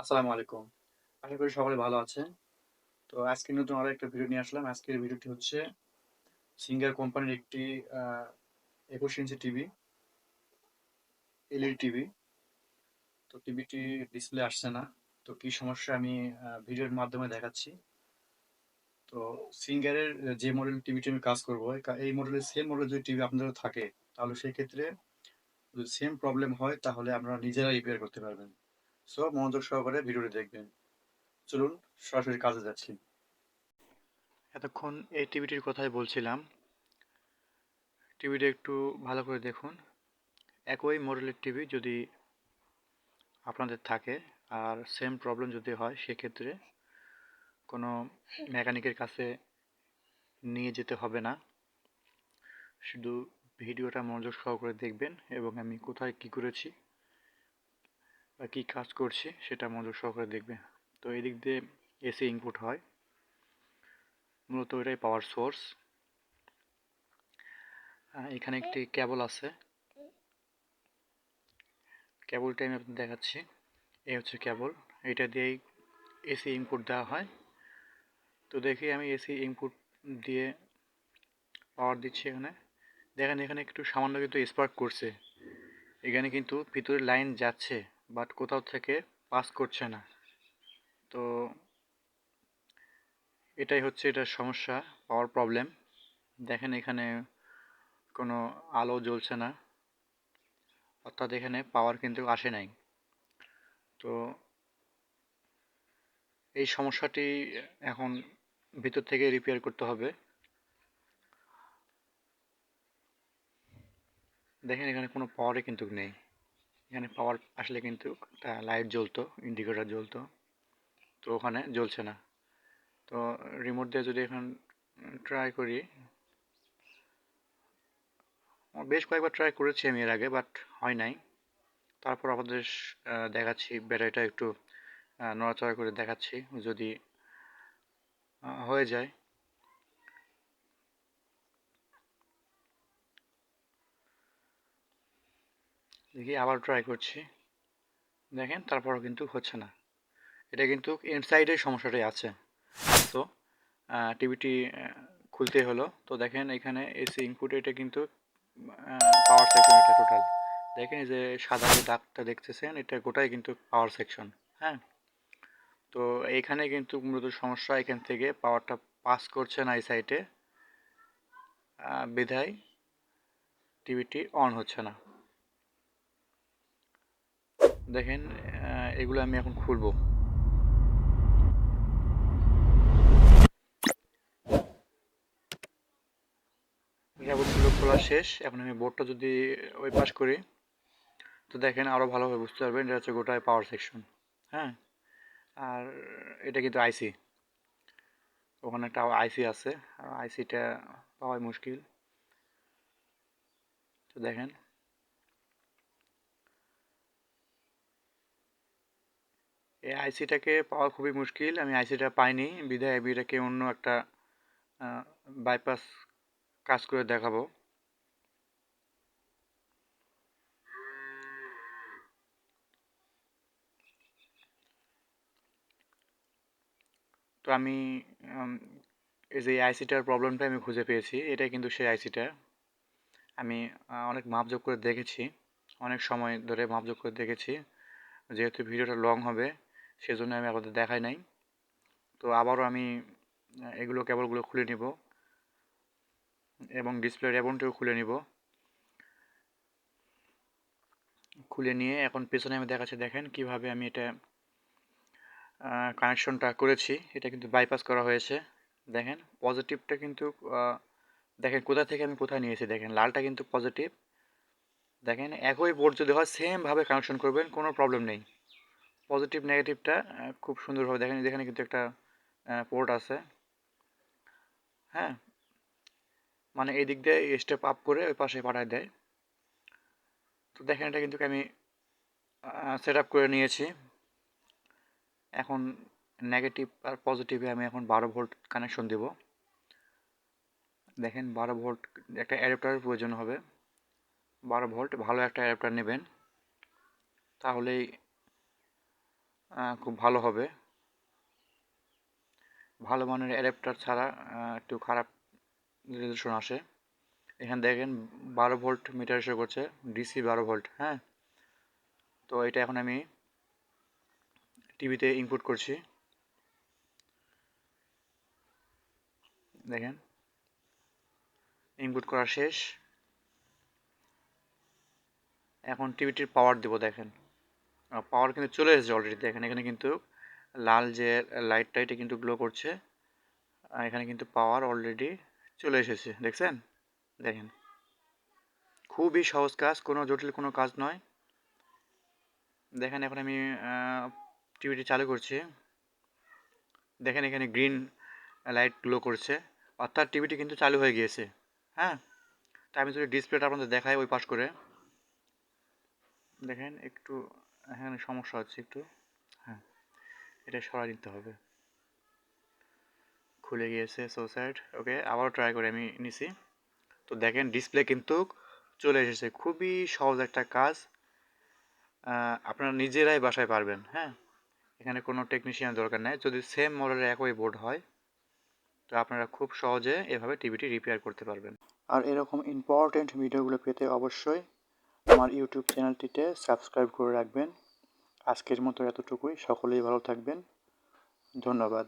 আসসালামু আলাইকুম। আশা করি সকলে ভালো আছেন। তো আজকে নতুন আরো একটা ভিডিও নিয়ে আসলাম। আজকের ভিডিওটি হচ্ছে সিঙ্গার কোম্পানির একটি আ ২১ ইঞ্চি টিভি, এলইডি টিভি। তো টিভিটি ডিসপ্লে আসছে না। তো কি সমস্যা আমি ভিডিওর মাধ্যমে দেখাচ্ছি। তো সিঙ্গারের যে মডেল টিভিটি আমি কাজ করব, এই মডেলের সেম মডেল যদি টিভি আপনাদেরও থাকে, তাহলে সেই ক্ষেত্রে যদি সেম প্রবলেম হয় তাহলে আপনারা নিজেরাই রিপেয়ার করতে পারবেন। সো মনোযোগ সহকারে ভিডিওটি দেখবেন। চলুন সরাসরি কাজে যাচ্ছি। এতক্ষণ এই টিভিটির কথাই বলছিলাম। টিভিটা একটু ভালো করে দেখুন। একই মডেলের টিভি যদি আপনাদের থাকে আর সেম প্রবলেম যদি হয় সেক্ষেত্রে কোনো মেকানিকের কাছে নিয়ে যেতে হবে না। শুধু ভিডিওটা মনোযোগ সহকারে দেখবেন এবং আমি কোথায় কি করেছি বা কি কাজ করছি সেটা মনোযোগ সহকারে দেখবেন। তো এই দিক দিয়ে এসি ইনপুট হয়, মূলত এটাই পাওয়ার সোর্স। এখানে একটি কেবল আছে, কেবলটা আমি আপনাদের দেখাচ্ছি। এই হচ্ছে কেবল, এটা দিয়েই এসি ইনপুট দেওয়া হয়। তো দেখি আমি এসি ইনপুট দিয়ে পাওয়ার দিচ্ছি। এখানে দেখেন, এখানে একটু সামান্য কিন্তু স্পার্ক করছে। এখানে কিন্তু ভিতরে লাইন যাচ্ছে, বাট কোথাও থেকে পাস করছে না। তো এটাই হচ্ছে এটার সমস্যা, পাওয়ার প্রবলেম। দেখেন এখানে কোনো আলো জ্বলছে না, অর্থাৎ এখানে পাওয়ার কিন্তু আসে নাই। তো এই সমস্যাটি এখন ভিতর থেকে রিপেয়ার করতে হবে। দেখেন এখানে কোনো পাওয়ারই কিন্তু নেই। এখানে পাওয়ার আসলে কিন্তু একটা লাইট জ্বলতো, ইন্ডিকেটর জ্বলতো, তো ওখানে জ্বলছে না। তো রিমোট দিয়ে যদি এখন ট্রাই করি, বেশ কয়েকবার ট্রাই করেছি আমি এর আগে, বাট হয় নাই। তারপর আপনাদের দেখাচ্ছি, ব্যাটারিটা একটু নড়াচড়া করে দেখাচ্ছি, যদি হয়ে যায়। দেখি আবার ট্রাই করছি, দেখেন তারপরও কিন্তু হচ্ছে না। এটা কিন্তু ইনসাইডের সমস্যাটাই আছে। তো টিভিটি খুলতে হলো। তো দেখেন এখানে এসি ইনপুট, এটা কিন্তু পাওয়ার সেকশন, এটা টোটাল। দেখেন এই যে সাদা যে দাগটা দেখতেছেন, এটা গোটাই কিন্তু পাওয়ার সেকশন। হ্যাঁ, তো এইখানে কিন্তু মূলত সমস্যা, এখান থেকে পাওয়ারটা পাস করছে না এই সাইডে, বিধায় টিভিটি অন হচ্ছে না। দেখেন এগুলো আমি এখন খুলবো। কেবলগুলো খোলা শেষ। এখন আমি বোর্ডটা যদি ওই পাশ করি, তো দেখেন আরও ভালোভাবে বুঝতে পারবেন, এটা হচ্ছে গোটায় পাওয়ার সেকশন। হ্যাঁ, আর এটা কিন্তু আইসি, ওখানে একটা আইসি আছে, আর আইসিটা পাওয়াই মুশকিল। তো দেখেন এই আইসিটাকে পাওয়া খুবই মুশকিল। আমি আইসিটা পাইনি, বিধায় আমি এটাকে অন্য একটা বাইপাস কাজ করে দেখাবো। তো আমি এই যে আইসিটার প্রবলেমটা আমি খুঁজে পেয়েছি, এটা কিন্তু সেই আইসিটা। আমি অনেক মাপজোক করে দেখেছি, অনেক সময় ধরে মাপজোক করে দেখেছি। যেহেতু ভিডিওটা লং হবে সেজন্য আমি আপনাদের দেখাই নাই। তো আবারও আমি এগুলো কেবলগুলো খুলে নিব এবং ডিসপ্লে রেবনটিও খুলে নিব। খুলে নিয়ে এখন পেছনে আমি দেখাচ্ছি, দেখেন কিভাবে আমি এটা কানেকশনটা করেছি। এটা কিন্তু বাইপাস করা হয়েছে। দেখেন পজিটিভটা কিন্তু দেখেন কোথা থেকে আমি কোথায় নিয়েছি। দেখেন লালটা কিন্তু পজিটিভ। দেখেন একই বোর্ড যদি হয় সেমভাবে কানেকশন করবেন, কোনো প্রবলেম নেই। পজিটিভ নেগেটিভটা খুব সুন্দরভাবে দেখেন, এখানে কিন্তু একটা পোর্ট আছে। হ্যাঁ, মানে এই দিক দিয়ে স্টেপ আপ করে ওই পাশে পাঠায় দেয়। তো দেখেন এটা কিন্তু আমি সেট আপ করে নিয়েছি। এখন নেগেটিভ আর পজিটিভে আমি এখন 12 ভোল্ট কানেকশন দেব। দেখেন 12 ভোল্ট একটা অ্যাডাপ্টারের প্রয়োজন হবে। 12 ভোল্ট ভালো একটা অ্যাডাপ্টার নেবেন, তাহলেই খুব ভালো হবে। ভালো মানের অ্যাডাপ্টার ছাড়া একটু খারাপ রেজলিউশন আসে। এখানে দেখেন 12 ভোল্ট মিটার শো করছে, ডিসি 12 ভোল্ট। হ্যাঁ, তো এটা এখন আমি টিভিতে ইনপুট করছি। দেখেন ইনপুট করা শেষ। এখন টিভিটির পাওয়ার দেব। দেখেন পাওয়ার কিন্তু চলে এসেছে অলরেডি। দেখেন এখানে কিন্তু লাল যে লাইটটা এটা কিন্তু গ্লো করছে, আর এখানে কিন্তু পাওয়ার অলরেডি চলে এসেছে। দেখছেন? দেখেন খুবই সহজ কাজ, কোনো জটিল কোনো কাজ নয়। দেখেন এখন আমি টিভিটি চালু করছি। দেখেন এখানে গ্রিন লাইট গ্লো করছে, অর্থাৎ টিভিটি কিন্তু চালু হয়ে গিয়েছে। হ্যাঁ, তা আমি যদি ডিসপ্লেটা আপনাদের দেখাই ওই পাশ করে, দেখেন একটু এখানে সমস্যা হচ্ছে একটু। হ্যাঁ, এটা সরাই দিতে হবে। খুলে গিয়েছে সো স্যাড। ওকে, আবারও ট্রাই করে আমি নিছি। তো দেখেন ডিসপ্লে কিন্তু চলে এসেছে। খুবই সহজ একটা কাজ, আপনারা নিজেরাই বাসায় পারবেন। হ্যাঁ, এখানে কোনো টেকনিশিয়ান দরকার নেই। যদি সেম মডেলের একই বোর্ড হয় তো আপনারা খুব সহজে এভাবে টিভিটি রিপেয়ার করতে পারবেন। আর এরকম ইম্পর্টেন্ট ভিডিওগুলো পেতে অবশ্যই আমার ইউটিউব চ্যানেলটিতে সাবস্ক্রাইব করে রাখবেন। আজকের মতো এতটুকুই। সকলেই ভালো থাকবেন। ধন্যবাদ।